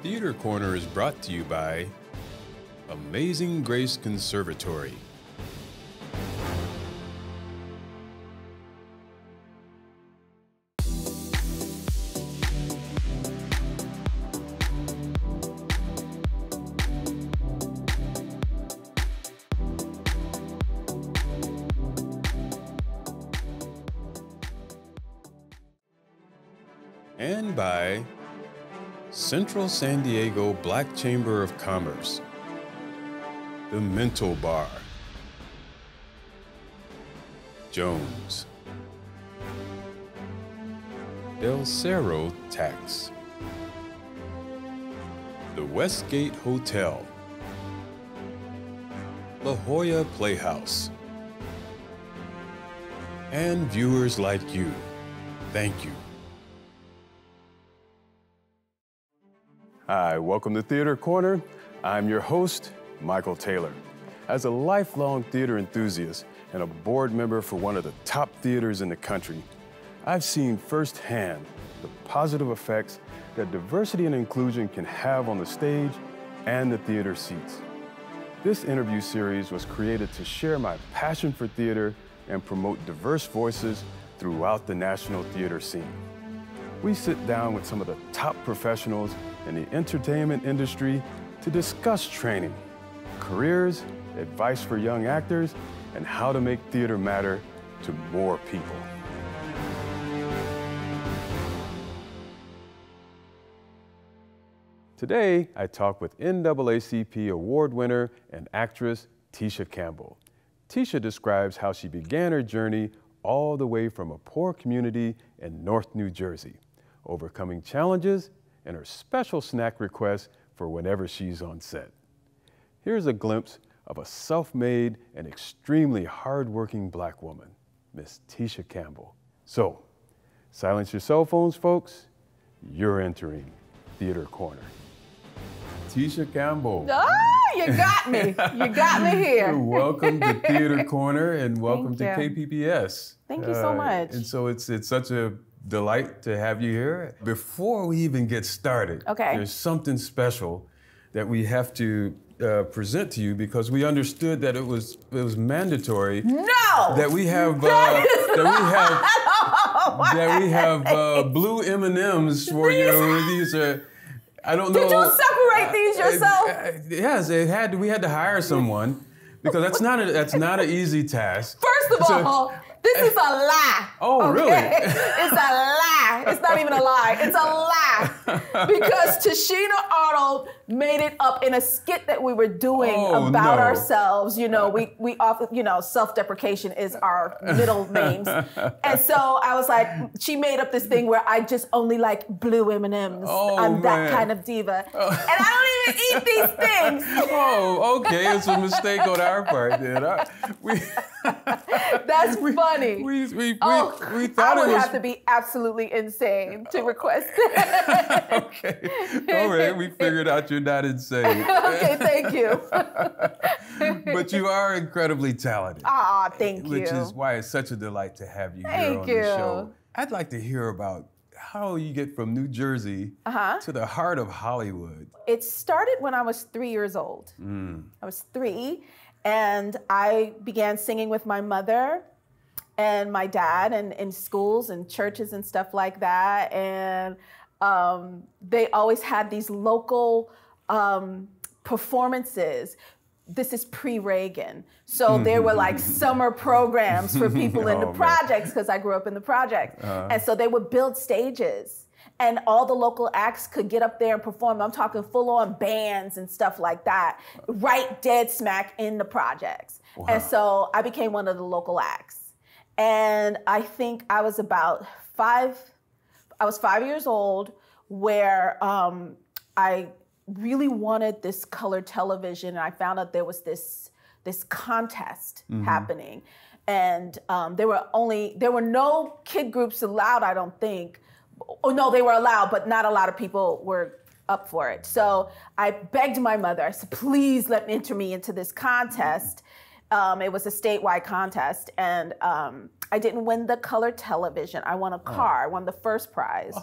Theater Corner is brought to you by Amazing Grace Conservatory. And by Central San Diego Black Chamber of Commerce, The Mental Bar, Jones, Del Cerro Tax, the Westgate Hotel, La Jolla Playhouse, and viewers like you. Thank you. Hi, welcome to Theater Corner. I'm your host, Michael Taylor. As a lifelong theater enthusiast and a board member for one of the top theaters in the country, I've seen firsthand the positive effects that diversity and inclusion can have on the stage and the theater seats. This interview series was created to share my passion for theater and promote diverse voices throughout the national theater scene. We sit down with some of the top professionals in the entertainment industry to discuss training, careers, advice for young actors, and how to make theater matter to more people. Today, I talk with NAACP award winner and actress Tisha Campbell. Tisha describes how she began her journey all the way from a poor community in North New Jersey, overcoming challenges and her special snack requests for whenever she's on set. Here's a glimpse of a self-made and extremely hard-working Black woman, Miss Tisha Campbell. So, silence your cell phones, folks. You're entering Theater Corner. Tisha Campbell. Ah, you got me. You got me here. Welcome to Theater Corner and welcome to KPPS. Thank you so much. And so it's such a delight to have you here. Before we even get started, there's something special that we have to present to you because we understood that it was mandatory that we have blue M&Ms for you. These are, I don't know. Did you separate these yourself? Yes, we had to hire someone because that's not an easy task. First of all, this is a lie. Oh, really? It's a lie. It's not even a lie. It's a lie. Because Tashina Arnold made it up in a skit that we were doing about ourselves. You know, we often, self-deprecation is our middle names. And so I was like, she made up this thing where I just only like blue M&Ms. I'm that kind of diva. And I don't even eat these things. Oh, okay. It's a mistake on our part then. That's funny. We thought I would have to be absolutely insane to request that. Okay. All right. We figured out you're not insane. Okay, thank you. But you are incredibly talented. Thank you. Which is why it's such a delight to have you here on the show. I'd like to hear about how you get from New Jersey to the heart of Hollywood. It started when I was 3 years old. I was 3. And I began singing with my mother and my dad and in schools and churches and stuff like that. And they always had these local performances. This is pre-Reagan. So there were like summer programs for people in the projects because I grew up in the projects. And so they would build stages. And all the local acts could get up there and perform. I'm talking full-on bands and stuff like that, right dead smack in the projects. Wow. And so I became one of the local acts. And I think I was about 5 years old where I really wanted this color television. And I found out there was this contest happening. And there were no kid groups allowed, I don't think. Oh, no, they were allowed, but not a lot of people were up for it. So I begged my mother, I said, please enter me into this contest. It was a statewide contest, and I didn't win the color television. I won a car. I won the first prize.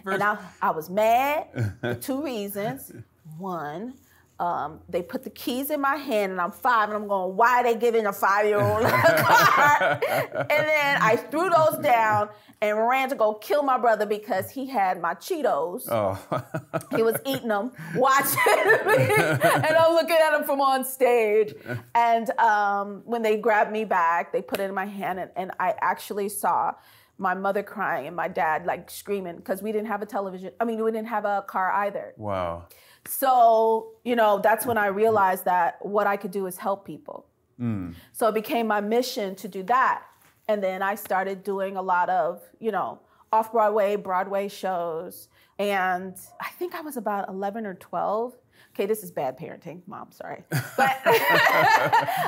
And I was mad for 2 reasons. One, they put the keys in my hand, and I'm 5, and I'm going, why are they giving a 5-year-old a car? And then I threw those down and ran to go kill my brother because he had my Cheetos. Oh. He was eating them, watching me, and I'm looking at him from on stage. And when they grabbed me back, they put it in my hand, and I actually saw my mother crying and my dad like screaming because we didn't have a television. I mean, we didn't have a car either. Wow. So, that's when I realized that what I could do is help people. So it became my mission to do that. And then I started doing a lot of, off-Broadway, Broadway shows. And I think I was about 11 or 12. Okay, this is bad parenting, Mom, sorry. But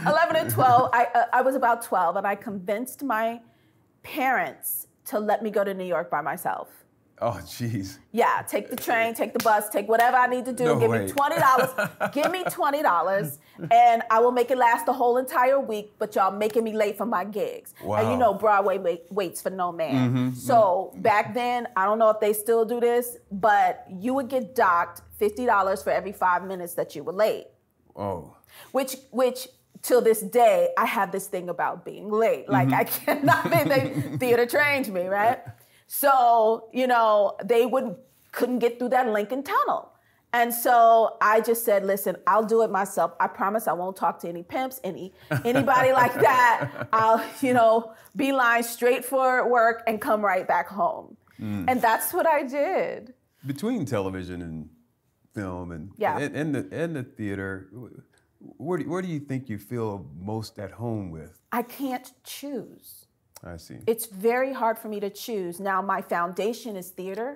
11 and 12, I was about 12, and I convinced my parents to let me go to New York by myself. Oh, jeez. Yeah, take the train, take the bus, take whatever I need to do. No Give way. me $20. Give me $20, and I will make it last the whole entire week, but y'all making me late for my gigs. Wow. And Broadway waits for no man. So back then, I don't know if they still do this, but you would get docked $50 for every 5 minutes that you were late. Oh. Which till this day, I have this thing about being late. Like, I cannot, they theater trained me, right? So, they couldn't get through that Lincoln Tunnel. And so I just said, listen, I'll do it myself. I promise I won't talk to any pimps, anybody like that. I'll, beeline straight for work and come right back home. And that's what I did. Between television and film and the theater, where do you think you feel most at home with? I can't choose. I see. It's very hard for me to choose. Now, my foundation is theater.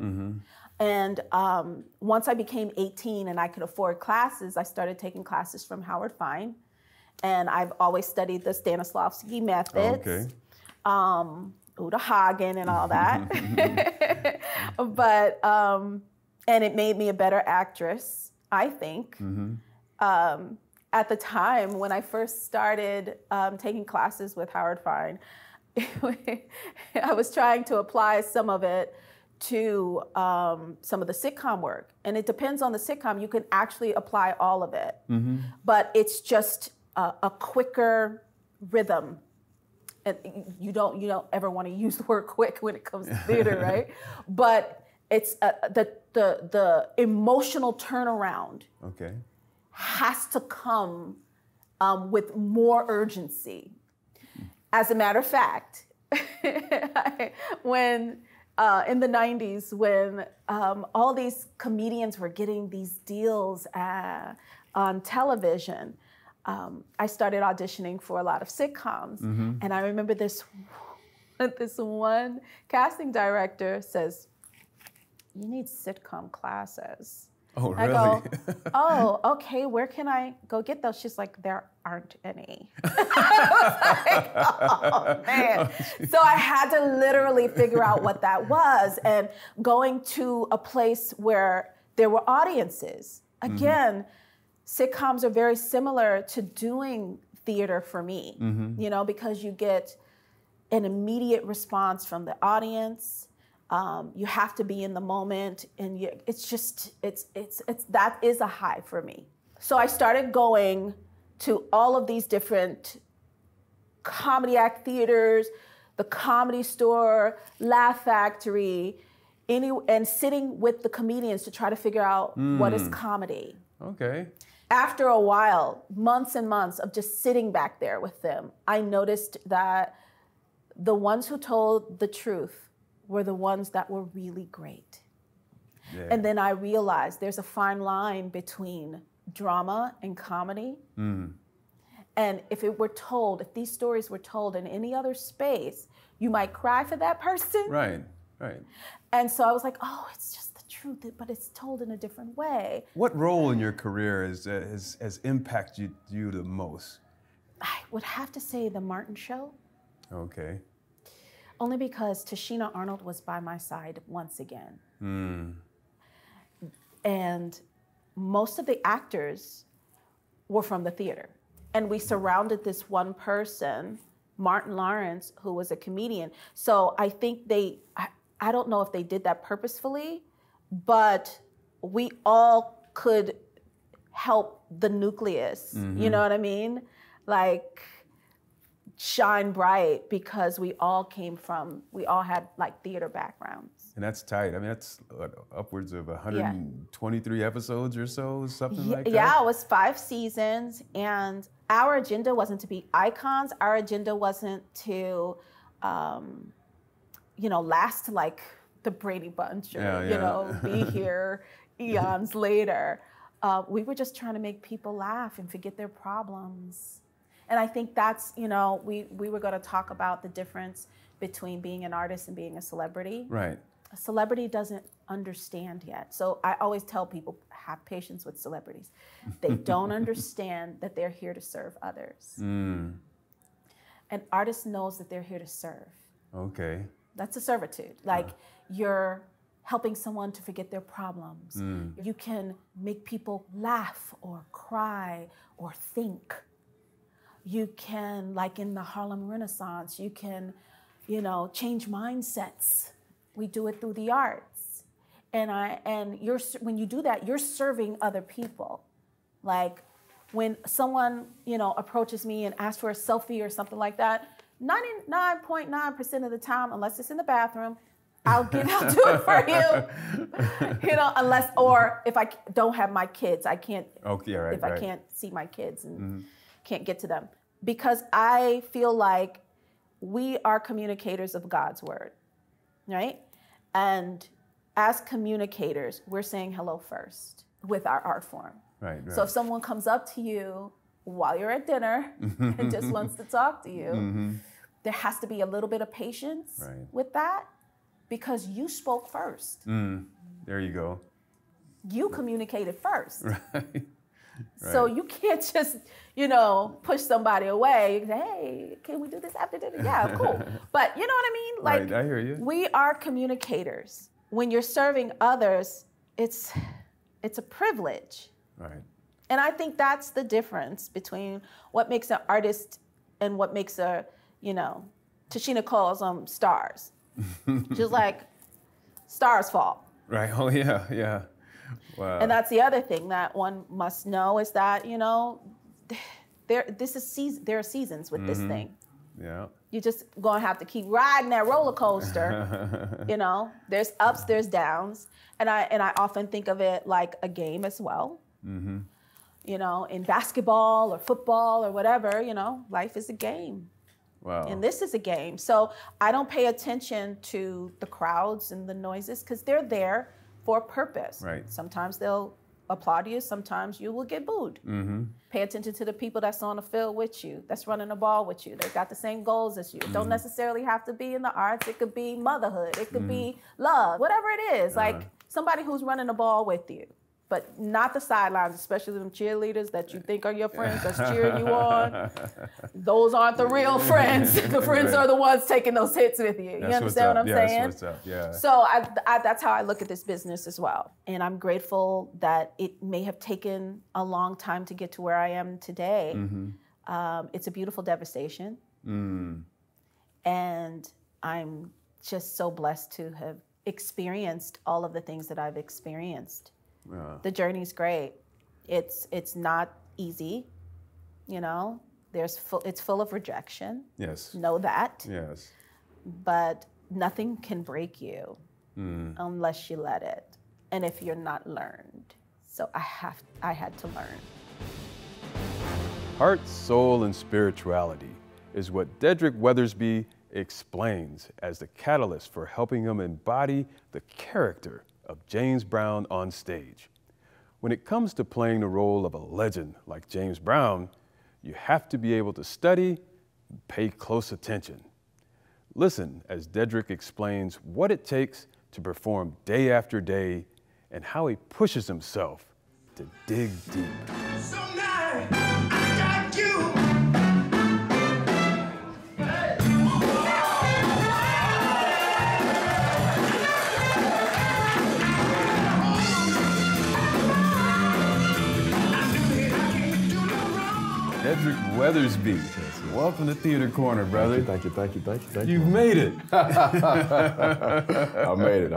And once I became 18 and I could afford classes, I started taking classes from Howard Fine. And I've always studied the Stanislavski methods, Uta Hagen and all that. But, and it made me a better actress, I think. At the time, when I first started taking classes with Howard Fine, I was trying to apply some of it to some of the sitcom work. And it depends on the sitcom. You can actually apply all of it. But it's just a quicker rhythm. And you don't ever want to use the word quick when it comes to theater, right? But it's the emotional turnaround has to come with more urgency. As a matter of fact, when in the 90s, when all these comedians were getting these deals on television, I started auditioning for a lot of sitcoms. And I remember this one casting director says, "You need sitcom classes." Oh, really? I go, "Oh, okay, where can I go get those?" She's like, "There aren't any." I was like, oh, man. So I had to literally figure out what that was, and going to a place where there were audiences. Again, sitcoms are very similar to doing theater for me, because you get an immediate response from the audience. You have to be in the moment, and that is a high for me. So I started going to all of these different Comedy Act theaters, the Comedy Store, Laugh Factory, and sitting with the comedians to try to figure out what is comedy. Okay. After a while, months and months of just sitting back there with them, I noticed that the ones who told the truth were the ones that were really great. Yeah. And then I realized there's a fine line between drama and comedy. And if these stories were told in any other space, you might cry for that person. Right. And so I was like, oh, it's just the truth, but it's told in a different way. What role in your career has impacted you the most? I would have to say The Martin Show. Okay. Only because Tashina Arnold was by my side once again. And most of the actors were from the theater. and we surrounded this one person, Martin Lawrence, who was a comedian. So I think I don't know if they did that purposefully, but we all could help the nucleus, you know what I mean? Like, shine bright, because we all had like theater backgrounds. And that's tight. I mean, that's upwards of 123 episodes or so, something like that? Yeah, it was 5 seasons, and our agenda wasn't to be icons. Our agenda wasn't to, last like the Brady Bunch or, be here eons later. We were just trying to make people laugh and forget their problems. And I think that's, we were going to talk about the difference between being an artist and being a celebrity. Right. A celebrity doesn't understand yet. So I always tell people, have patience with celebrities. They don't understand that they're here to serve others. An artist knows that they're here to serve. Okay. That's a servitude. Like, you're helping someone to forget their problems. You can make people laugh or cry or think. You can, like in the Harlem Renaissance, you can, change mindsets. We do it through the arts. And when you do that, you're serving other people. Like, when someone, approaches me and asks for a selfie or something like that, 99.9% of the time, unless it's in the bathroom, I'll do it for you. Or if I don't have my kids, I can't. Okay, right. If I can't see my kids and can't get to them, because I feel like we are communicators of God's word, right? And as communicators, we're saying hello first with our art form. Right. So if someone comes up to you while you're at dinner and just wants to talk to you, there has to be a little bit of patience with that, because you spoke first. There you go. You communicated first. Right. So you can't just, push somebody away. You say, hey, can we do this after dinner? Yeah, cool. But you know what I mean? Like, right, I hear you. We are communicators. When you're serving others, it's a privilege. Right. And I think that's the difference between what makes an artist and what makes Tashina calls them stars. Just like stars fall. Right. Oh, yeah, yeah. Wow. And that's the other thing that one must know, is that, there are seasons with this thing. Yeah. You're just going to have to keep riding that roller coaster. There's ups, there's downs. And I often think of it like a game as well. In basketball or football or whatever, life is a game. Wow. And this is a game. So I don't pay attention to the crowds and the noises, because they're there for a purpose. Right. Sometimes they'll applaud you. Sometimes you will get booed. Pay attention to the people that's on the field with you, that's running the ball with you. They've got the same goals as you. It don't necessarily have to be in the arts. It could be motherhood. It could be love, whatever it is. Like somebody who's running the ball with you. But not the sidelines, especially them cheerleaders that you think are your friends that's cheering you on. Those aren't the real friends. The friends are the ones taking those hits with you. You understand what I'm saying? That's what's up, yeah. So that's how I look at this business as well. And I'm grateful that it may have taken a long time to get to where I am today. It's a beautiful devastation. And I'm just so blessed to have experienced all of the things that I've experienced. The journey's great. It's not easy, It's full of rejection. Yes. Know that. Yes. But nothing can break you unless you let it, and if you're not learned. So I had to learn. Heart, soul, and spirituality is what Dedrick Weathersby explains as the catalyst for helping him embody the character of James Brown on stage. When it comes to playing the role of a legend like James Brown, you have to be able to study and pay close attention. Listen as Dedrick explains what it takes to perform day after day and how he pushes himself to dig deep. So now I got you. Dedrick Weathersby. Welcome to Theater Corner, brother. Thank you. You've made it. I made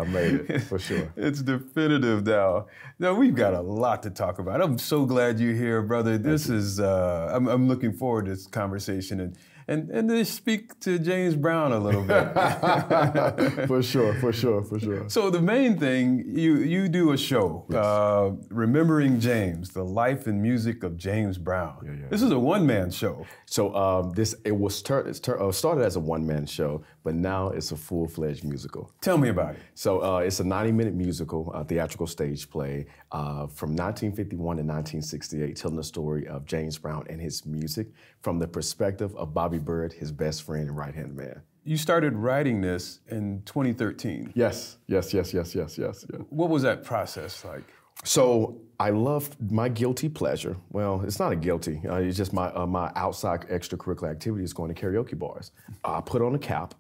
it, for sure. It's definitive now. Now, we've got a lot to talk about. I'm so glad you're here, brother. This is, I'm looking forward to this conversation and to speak to James Brown a little bit. For sure. So the main thing, you do a show, yes. Remembering James, the life and music of James Brown. Yeah. This is a one-man show. So it started as a one-man show, but now it's a full-fledged musical. Tell me about it. So it's a 90-minute musical, theatrical stage play from 1951 to 1968, telling the story of James Brown and his music from the perspective of Bobby Byrd, his best friend and right-hand man. You started writing this in 2013. Yes. What was that process like? So I loved my guilty pleasure. Well, it's not a guilty. It's just my outside extracurricular activity is going to karaoke bars. I put on a cap.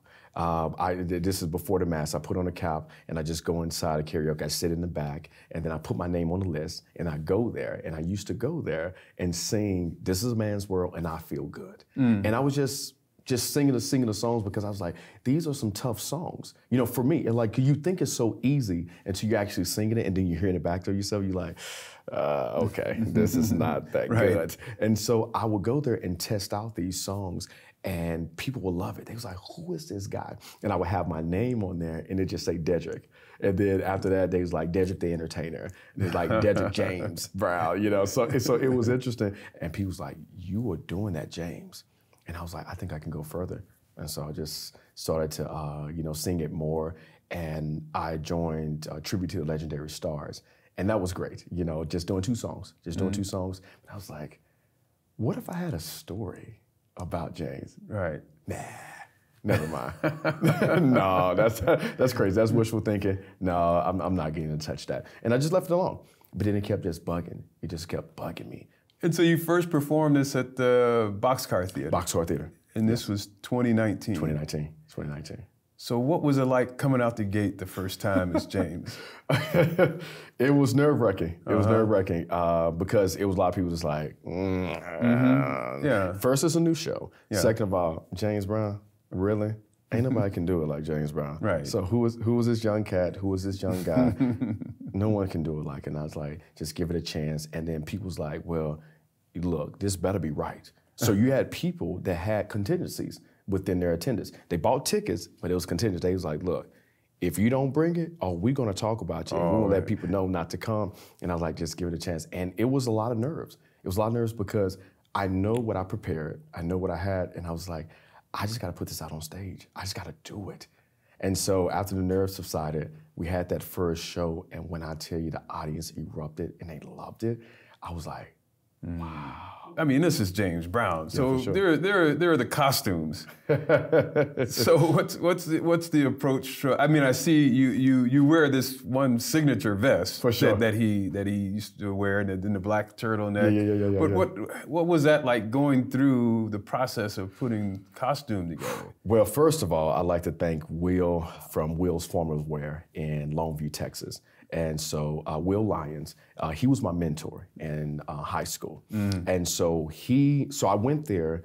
This is before the mass. I put on a cap and I just go inside a karaoke. I sit in the back and then I put my name on the list and I go there. And I used to go there and sing "This Is a Man's World" and "I Feel Good." And I was just singing the songs because I was like, these are some tough songs. You know, for me, and like you think it's so easy until you're actually singing it and then you're hearing it back to yourself, you're like, okay, this is not that good. And so I would go there and test out these songs and people would love it. They was like, who is this guy? And I would have my name on there and it just say Dedrick. And then after that, they was like Dedrick the Entertainer. And it's like Dedrick James Brown, you know? So it was interesting. And people was like, you were doing that, James. And I was like, I think I can go further. And so I just started to, sing it more. And I joined Tribute to the Legendary Stars. And that was great, just doing two songs. And I was like, what if I had a story about James? Right. Nah, never mind. No, that's crazy. That's wishful thinking. No, I'm not getting to touch that. And I just left it alone. But then it kept just bugging. It just kept bugging me. And so you first performed this at the Boxcar Theater. Boxcar Theater. And this was 2019. 2019. So what was it like coming out the gate the first time as James? It was nerve-wracking. It was nerve-wracking because it was a lot of people just like, First, it's a new show. Yeah. Second of all, James Brown, really? Ain't nobody can do it like James Brown. Right. So who was this young cat? Who was this young guy? No one can do it like it. And I was like, just give it a chance. And then people was like, well, look, this better be right. So you had people that had contingencies within their attendance. They bought tickets, but it was contingent. They was like, look, if you don't bring it, we're gonna talk about you. And we're gonna let people know not to come. And I was like, just give it a chance. And it was a lot of nerves. It was a lot of nerves because I know what I prepared. I know what I had. And I was like, I just gotta put this out on stage. I just gotta do it. And so after the nerves subsided, we had that first show. And when I tell you the audience erupted and they loved it, I was like, wow. I mean, this is James Brown, so sure. there are the costumes. So what's the approach? I mean, I see you wear this one signature vest for sure that he used to wear, and the black turtleneck. Yeah. But what was that like going through the process of putting costume together? Well, first of all, I'd like to thank Will from Will's Formal Wear in Longview, Texas. And so Will Lyons, he was my mentor in high school. And so I went there,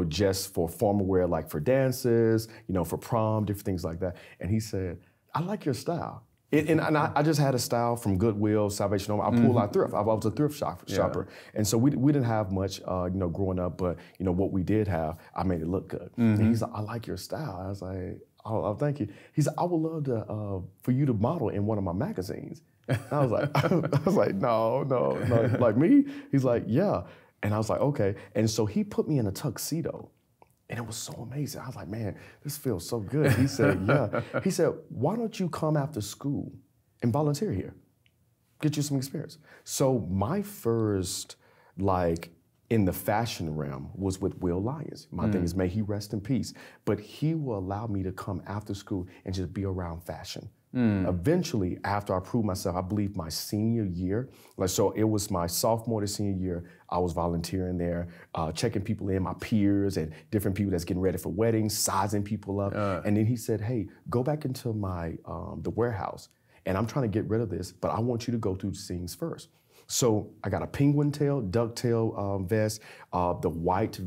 just for formal wear, like for dances, for prom, different things like that. And he said, I like your style. And I just had a style from Goodwill, Salvation Army. I pulled out thrift. I was a thrift shopper. And so we didn't have much, growing up, but, what we did have, I made it look good. And he's like, I like your style. I was like, oh, thank you. He said, I would love to for you to model in one of my magazines. And I was like, no, like me? He's like, yeah. And I was like, okay. And so he put me in a tuxedo. And it was so amazing. I was like, man, this feels so good. He said, yeah. He said, why don't you come after school and volunteer here? Get you some experience. So my first, in the fashion realm was with Will Lyons. My thing is, may he rest in peace. But he will allow me to come after school and just be around fashion. Eventually, after I proved myself, I believe my senior year, so it was my sophomore to senior year, I was volunteering there, checking people in, my peers and different people that's getting ready for weddings, sizing people up. And then he said, hey, go back into the warehouse, and I'm trying to get rid of this, but I want you to go through the scenes first. So I got a penguin tail, ducktail vest, the white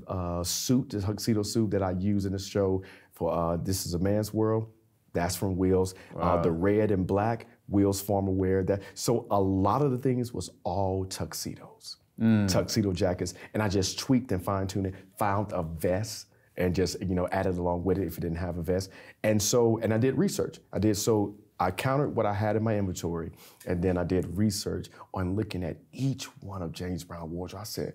suit, the tuxedo suit that I use in the show for This Is a Man's World. That's from Wheels. Wow. The red and black, Wheels former wear. That. So a lot of the things was all tuxedos, tuxedo jackets. And I just tweaked and fine-tuned it, found a vest and just, added along with it if it didn't have a vest. And I did research. I counted what I had in my inventory, and then I did research on looking at each one of James Brown wardrobe. I said,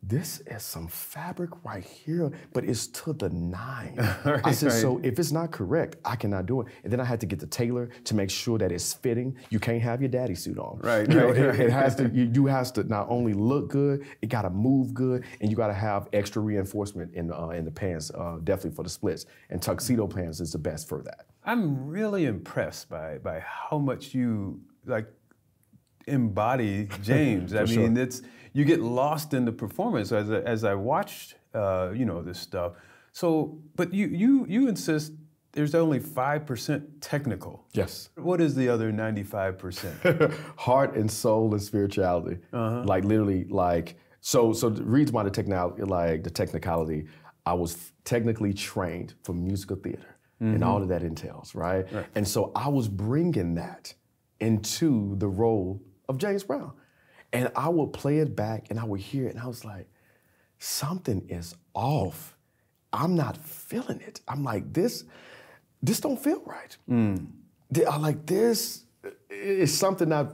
this is some fabric right here, but it's to the nine. I said, so if it's not correct, I cannot do it. And then I had to get the tailor to make sure that it's fitting. You can't have your daddy suit on. Right. It has to. You has to not only look good, it got to move good, and you got to have extra reinforcement in the pants, definitely for the splits. And tuxedo pants is the best for that. I'm really impressed by how much you embody James. I mean, sure. You get lost in the performance as I watched this stuff. So, but you insist there's only 5% technical. Yes. What is the other 95%? Heart and soul and spirituality. Like literally, so the reason why the technicality, I was technically trained for musical theater, and all of that entails, right? And so I was bringing that into the role of James Brown. And I would play it back and I would hear it and I was like, something is off. I'm not feeling it. I'm like, this don't feel right. I like this, it's something not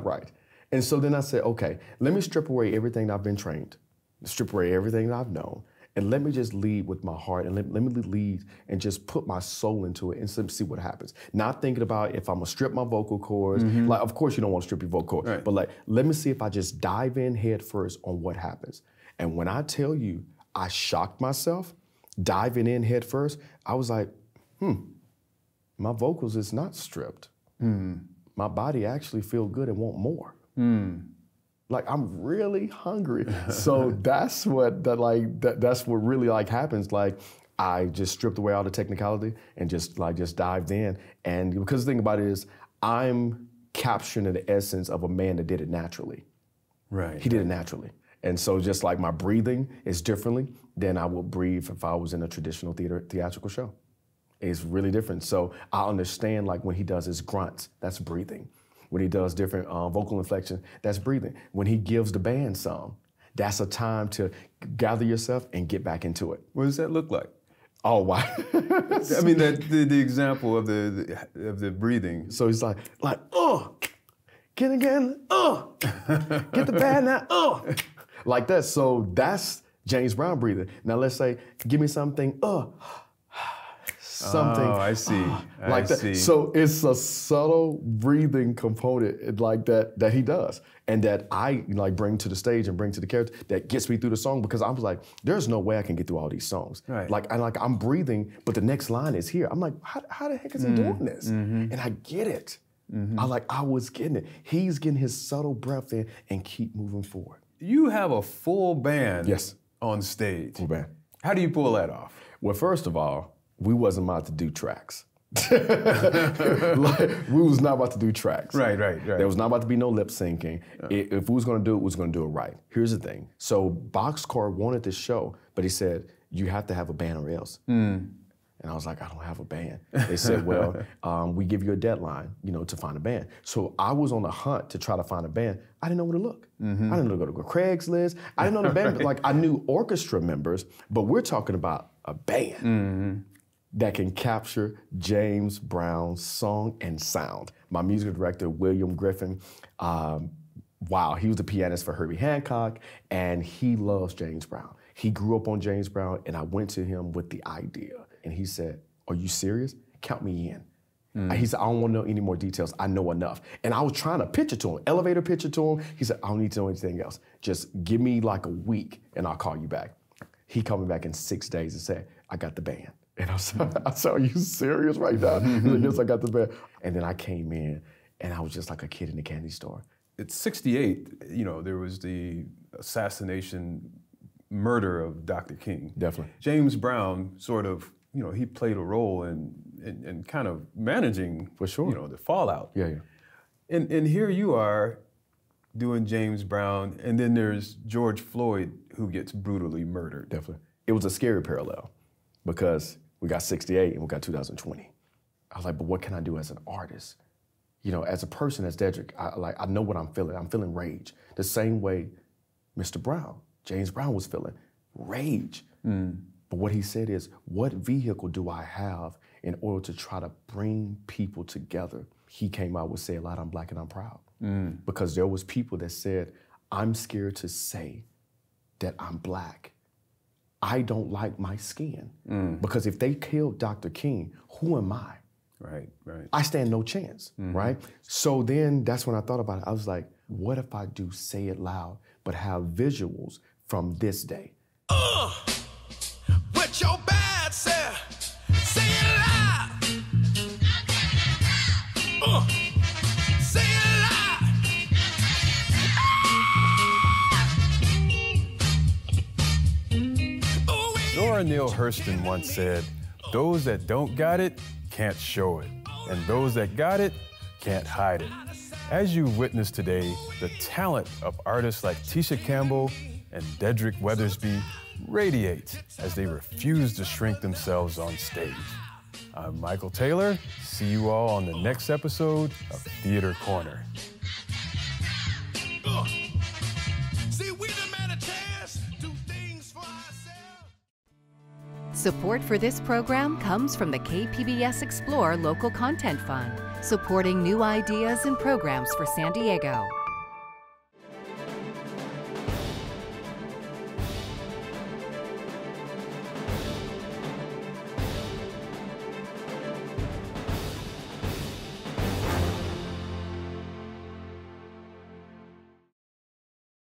right. And so then I said, okay, let me strip away everything I've been trained, strip away everything that I've known, and let me just lead with my heart and let me lead and just put my soul into it and see what happens. Not thinking about if I'm gonna strip my vocal cords. Like, of course you don't want to strip your vocal cords, but like, let me see if I just dive in head first on what happens. And when I tell you, I shocked myself, diving in head first, I was like, my vocals is not stripped. My body actually feel good and want more. Like, I'm really hungry. So that's what that's what really happens. Like, I just stripped away all the technicality and just dived in. And because the thing about it is, I'm capturing the essence of a man that did it naturally. Right. He did it naturally. And so just like my breathing is differently than I would breathe if I was in a traditional theatrical show. It's really different. So I understand, like, when he does his grunts, that's breathing. When he does different vocal inflection, that's breathing. When he gives the band some, that's a time to gather yourself and get back into it. What does that look like? Oh, wow. I mean, the example of the breathing. So he's like, get again, get the band now, like that. So that's James Brown breathing. Now let's say, give me something, something. Oh, I see. Like that. See. So it's a subtle breathing component like that he does, and that I bring to the stage and bring to the character that gets me through the song, because I was like, there's no way I can get through all these songs. Right. I'm breathing, but the next line is here. I'm like, how the heck is he doing this? And I get it. I was getting it. He's getting his subtle breath in and keep moving forward. You have a full band. Yes. On stage. Full band. How do you pull that off? Well, first of all, we wasn't about to do tracks. We was not about to do tracks. Right. There was not about to be no lip syncing. If we was gonna do it, we was gonna do it right. Here's the thing. So Boxcar wanted this show, but he said, you have to have a band or else. And I was like, I don't have a band. They said, well, we give you a deadline, to find a band. So I was on the hunt to try to find a band. I didn't know where to look. I didn't know where to go to Craigslist. I didn't know the band. I knew orchestra members, but we're talking about a band that can capture James Brown's song and sound. My music director, William Griffin, wow, he was the pianist for Herbie Hancock, and he loves James Brown. He grew up on James Brown, and I went to him with the idea. And he said, are you serious? Count me in. He said, I don't want to know any more details. I know enough. And I was trying to pitch it to him, elevator pitch it to him. He said, I don't need to know anything else. Just give me a week and I'll call you back. He called me back in 6 days and said, I got the band. And I said, are you serious right now? He said, yes, I got the band. And then I came in and I was just like a kid in the candy store. It's 68, there was the assassination, murder of Dr. King. Definitely. James Brown sort of, he played a role in kind of managing, for sure, the fallout. Yeah. And here you are doing James Brown, and then there's George Floyd who gets brutally murdered. Definitely. It was a scary parallel because we got 68 and we got 2020. I was like, but what can I do as an artist? You know, as a person, as Dedrick, I know what I'm feeling. I'm feeling rage. The same way Mr. Brown, James Brown was feeling rage. But what he said is, what vehicle do I have in order to try to bring people together? He came out with Say It Loud, I'm Black and I'm Proud. Because there was people that said, I'm scared to say that I'm Black. I don't like my skin. Because if they killed Dr. King, who am I? Right. I stand no chance, right? So then that's when I thought about it. I was like, what if I do Say It Loud, but have visuals from this day? With your bad self, say it loud. Say it loud. Zora Neale Hurston once said, those that don't got it can't show it, and those that got it can't hide it. As you witnessed today, the talent of artists like Tisha Campbell and Dedrick Weathersby radiates as they refuse to shrink themselves on stage. I'm Michael Taylor. See you all on the next episode of Theater Corner. See, we done had a chance to do things for ourselves. Support for this program comes from the KPBS Explore Local Content Fund, supporting new ideas and programs for San Diego.